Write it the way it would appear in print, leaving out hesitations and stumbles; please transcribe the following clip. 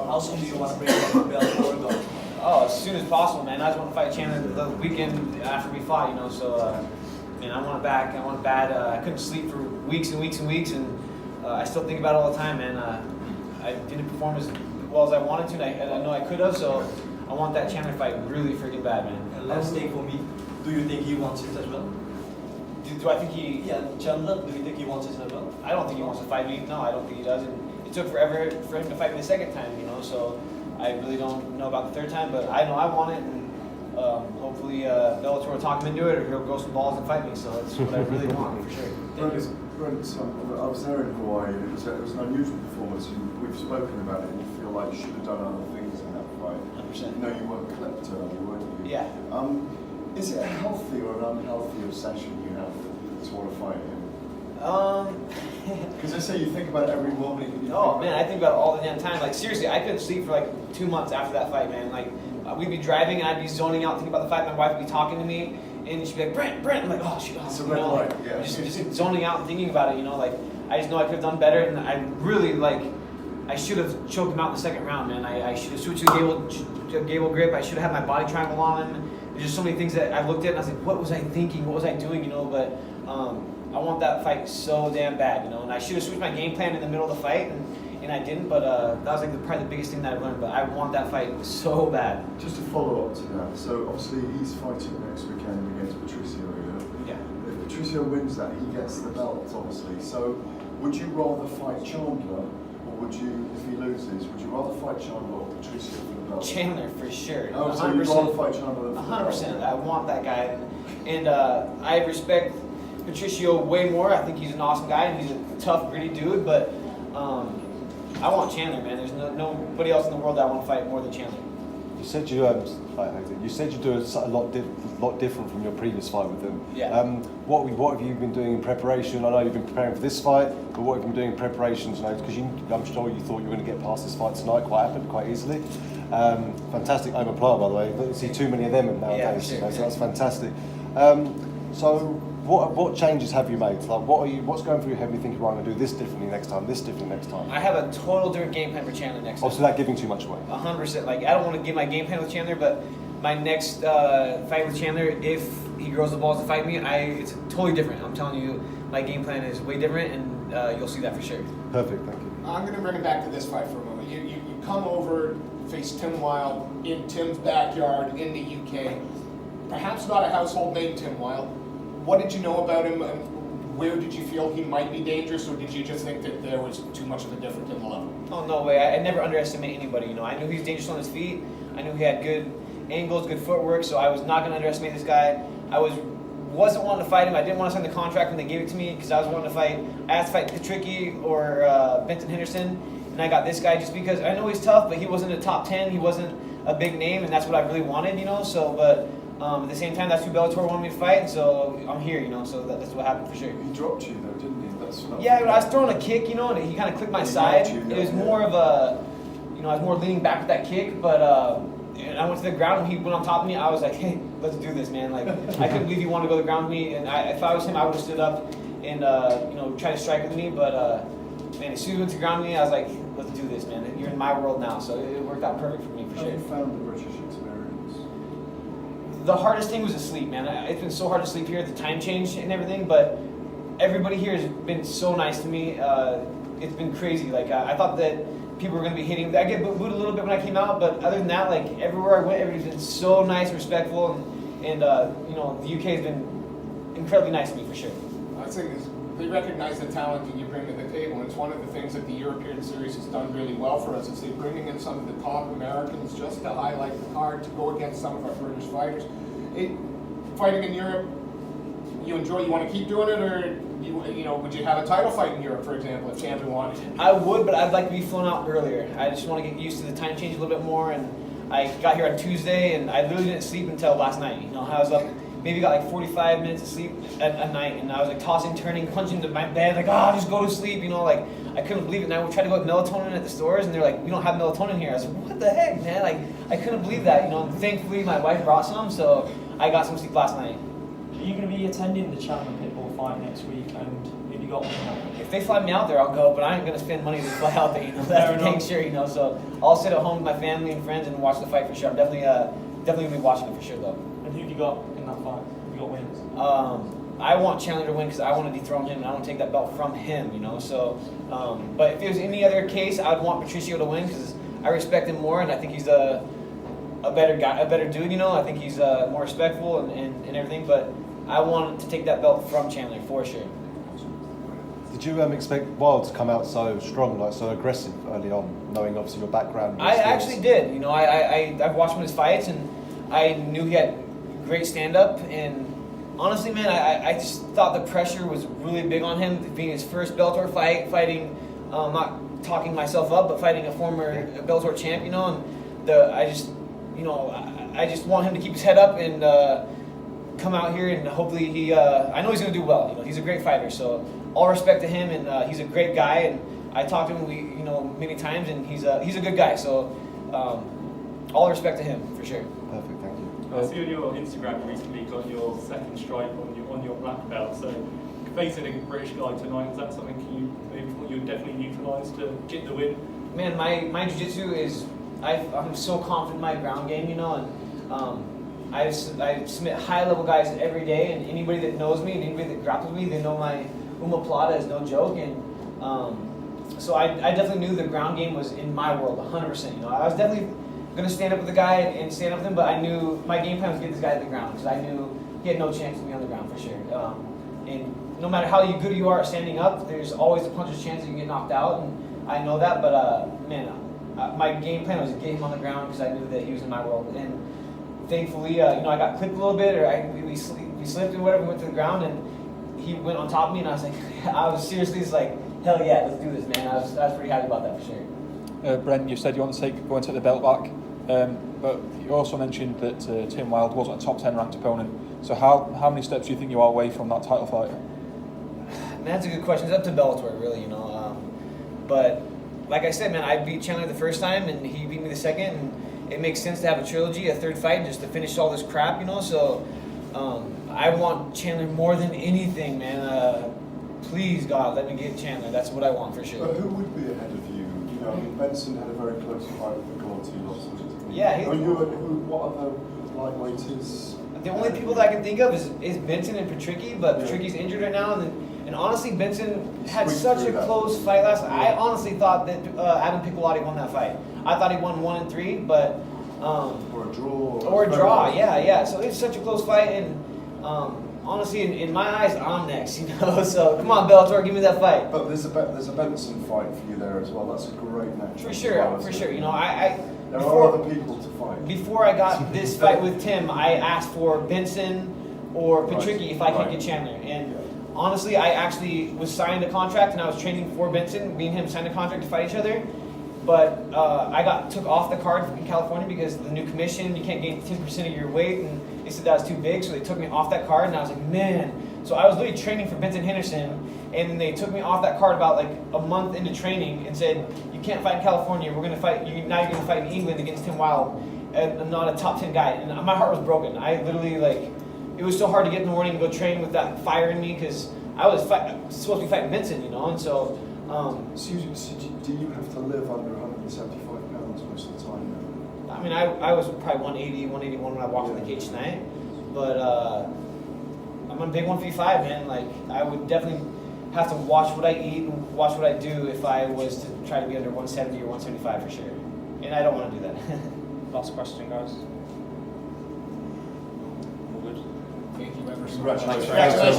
how soon do you want to bring him to Bellator? Oh, as soon as possible, man. I just want to fight Chandler the weekend after we fought, you know. So, man, I want it back. I want it bad. I couldn't sleep for weeks and weeks and weeks, and I still think about it all the time, man. I didn't perform as well as I wanted to, and I know I could have. So, I want that Chandler fight really freaking bad, man. And last thing for me, do you think he wants it as well? Do I think he? Yeah, Chandler. Do you think he wants it as well? I don't think he wants to fight me. No, I don't think he does. And it took forever for him to fight me the second time, you know. So. I really don't know about the third time, but I know I want it, and hopefully Bellator will talk him into it, or he'll grow some balls and fight me. So that's what I really want for sure. Brent, I was there in Hawaii, and it was an unusual performance. We've spoken about it, and you feel like you should have done other things in that fight. 100%. No, you weren't klepto, weren't you? Yeah. Is it a healthy or an unhealthy obsession you have to want to fight him? Because I say you think about it every morning. Oh man, I think about it all the damn time. Like seriously, I couldn't sleep for like 2 months after that fight, man. Like we'd be driving and I'd be zoning out thinking about the fight. My wife would be talking to me and she'd be like, Brent. I'm like, oh shit, it's a red light. Yeah. Just zoning out and thinking about it. You know, like I just know I could have done better, and I really I should have choked him out in the second round, man. I should have switched to a gable grip. I should have had my body triangle on him. There's just so many things that I looked at and I was like, what was I thinking? What was I doing? You know, but. I want that fight so damn bad, you know, and I should have switched my game plan in the middle of the fight, and I didn't, but that was like probably the biggest thing that I've learned, but I want that fight so bad. Just to follow up to that, so obviously he's fighting next weekend against Patricio, yeah? If Patricio wins that, he gets the belt, obviously, so would you rather fight Chandler, or would you, if he loses, would you rather fight Chandler or Patricio for the belt? Chandler, for sure. Oh, so you'd rather fight Chandler than 100%, I want that guy, and I respect Patricio way more. I think he's an awesome guy and he's a tough, gritty dude, but I want Chandler, man. There's nobody else in the world that I want to fight more than Chandler. You said you do a lot different from your previous fight with him. Yeah. What have you been doing in preparation? I know you've been preparing for this fight, but what have you been doing in preparation tonight? Because I'm sure you thought you were going to get past this fight tonight quite easily. Fantastic omoplata, by the way. I don't see too many of them nowadays, yeah, sure, so that's fantastic. So. What changes have you made? Like, what's going through your head when you think, right, I'm going to do this differently next time, this differently next time? I have a total different game plan for Chandler next time. Also, without giving too much away. 100%. Like, I don't want to give my game plan with Chandler, but my next fight with Chandler, if he grows the balls to fight me, it's totally different. I'm telling you, my game plan is way different, and you'll see that for sure. Perfect, thank you. I'm going to bring it back to this fight for a moment. You come over, face Tim Wilde in Tim's backyard in the UK. Perhaps not a household name, Tim Wilde. What did you know about him? Where did you feel he might be dangerous, or did you just think that there was too much of a difference in the level? Oh, no way. I never underestimate anybody, you know. I knew he was dangerous on his feet. I knew he had good angles, good footwork, so I was not going to underestimate this guy. I wasn't wanting to fight him. I didn't want to sign the contract when they gave it to me because I was wanting to fight. I asked to fight Patricky or Benton Henderson, and I got this guy just because I know he's tough, but he wasn't a top 10. He wasn't a big name, and that's what I really wanted, you know. So, but at the same time, that's who Bellator wanted me to fight, and so I'm here, you know. So that's what happened for sure. He dropped you though, didn't he? Yeah, I was throwing a kick, you know, and he kind of clipped my side. It was more of a, you know, I was more leaning back with that kick, but and I went to the ground and he went on top of me. I was like, hey, let's do this, man. Like, I couldn't believe he wanted to go to the ground with me, and if I was him, I would have stood up and you know, try to strike with me. But man, as soon as he went to the ground with me, I was like, let's do this, man. You're in my world now, so it worked out perfect for me, for How sure. have you found the British experience? The hardest thing was to sleep, man. It's been so hard to sleep here, the time change and everything, but everybody here has been so nice to me. It's been crazy. Like, I thought that people were going to be hitting. I get booed a little bit when I came out, but other than that, like, everywhere I went, everybody's been so nice, respectful, and you know, the UK has been incredibly nice to me, for sure. I think they recognize the talent that you bring to the table, and it's one of the things that the European Series has done really well for us, is they're bringing in some of the top Americans just to highlight the card, to go against some of our British fighters. Fighting in Europe, you want to keep doing it, or you know, would you have a title fight in Europe, for example, if Chandler wanted? I would, but I'd like to be flown out earlier. I just want to get used to the time change a little bit more, and I got here on Tuesday, and I literally didn't sleep until last night. You know, I was up, maybe got like 45 minutes of sleep at night, and I was like tossing, turning, punching into my bed, like, just go to sleep, you know, like, I couldn't believe it. And I would try to go with melatonin at the stores, and they're like, we don't have melatonin here. I was like, what the heck, man? Like, I couldn't believe that, you know. And thankfully, my wife brought some, so I got some sleep last night. Are you going to be attending the Chandler Pitbull fight next week? And have you got one? if they fly me out there, I'll go, but I ain't gonna spend money to fly out there, you know, that's for dang sure, you know, so I'll sit at home with my family and friends and watch the fight for sure. I'm definitely gonna be watching it for sure, though. And who have you got in that fight? Who you got wins? I want Chandler to win because I want to dethrone him and I want to take that belt from him, you know, so, but if it was any other case, I'd want Patricio to win because I respect him more and I think he's a better guy, a better dude, you know, I think he's more respectful and everything, but I want to take that belt from Chandler for sure. Did you expect Wilde to come out so strong, like so aggressive early on, knowing obviously your background? I actually did. You know, I've watched him in his fights, and I knew he had great stand-up. And honestly, man, I just thought the pressure was really big on him, being his first Bellator fight, fighting, not talking myself up, but fighting a former Bellator champ. You know, and I just want him to keep his head up and come out here, and hopefully he. I know he's going to do well. You know, he's a great fighter, so. All respect to him, and he's a great guy. And I talked to him, many times, and he's a good guy. So, all respect to him for sure. Perfect, thank you. I see on your Instagram you recently got your second stripe on your black belt. So, facing a British guy tonight, is that something you would definitely utilise to get the win? Man, my jiu-jitsu is I'm so confident in my ground game, you know, and I submit high-level guys every day, and anybody that knows me and anybody that grapples me, they know my gogoplata is no joke, and so I definitely knew the ground game was in my world 100%. You know, I was definitely going to stand up with the guy and stand up with him, but I knew my game plan was to get this guy at the ground because I knew he had no chance to be on the ground for sure. And no matter how good you are at standing up, there's always a puncher's chance that you get knocked out, and I know that. But my game plan was to get him on the ground because I knew that he was in my world. And thankfully, I got clipped a little bit, or we slipped and whatever, we went to the ground, and he went on top of me, and I was like, I was seriously just like, hell yeah, let's do this, man. I was pretty happy about that for sure. Brent, you said you want to go and take the belt back, but you also mentioned that Tim Wilde wasn't a top 10 ranked opponent. So how many steps do you think you are away from that title fight? Man, that's a good question. It's up to Bellator, really, you know. But like I said, man, I beat Chandler the first time, and he beat me the second, and it makes sense to have a trilogy, a third fight, just to finish all this crap, you know. So. I want Chandler more than anything, man. Please, God, let me get Chandler. That's what I want for sure. But who would be ahead of you? You know, I mean, Benson had a very close fight with the Gordy loss. Yeah. What other lightweighters? The only people that I can think of is Benson and Patricky, but Patricky's injured right now, and honestly, Benson had such a close fight last night. I honestly thought that Adam Piccolotti won that fight. I thought he won 1-3, but. Or a draw. Or a draw, yeah. So it's such a close fight, and honestly, in my eyes, I'm next, you know. So come on, Bellator, give me that fight. But there's a Benson fight for you there as well. That's a great match. For sure. You know, there are other people to fight. Before I got this fight with Tim, I asked for Benson or Patricky if I could get Chandler, and honestly, I actually was signed a contract, and I was training for Benson. Me and him signed a contract to fight each other. But I got took off the card in California because of the new commission. You can't gain 10% of your weight, and they said that was too big, so they took me off that card. And I was like, man. So I was literally training for Benson Henderson, and they took me off that card about like a month into training and said, you can't fight in California. We're gonna fight. Now you're gonna fight in England against Tim Wilde, and I'm not a top 10 guy. And my heart was broken. I literally it was so hard to get in the morning and go train with that fire in me because I was supposed to be fighting Benson, you know, and so. So do you have to live under 175 pounds most of the time now? I mean, I was probably 180, 181 when I walked in the cage tonight, but I'm a big 155, man. Like, I would definitely have to watch what I eat and watch what I do if I was to try to be under 170 or 175 for sure, and I don't want to do that. Last question, guys. All good. Thank you ever so much. Congratulations. Congratulations.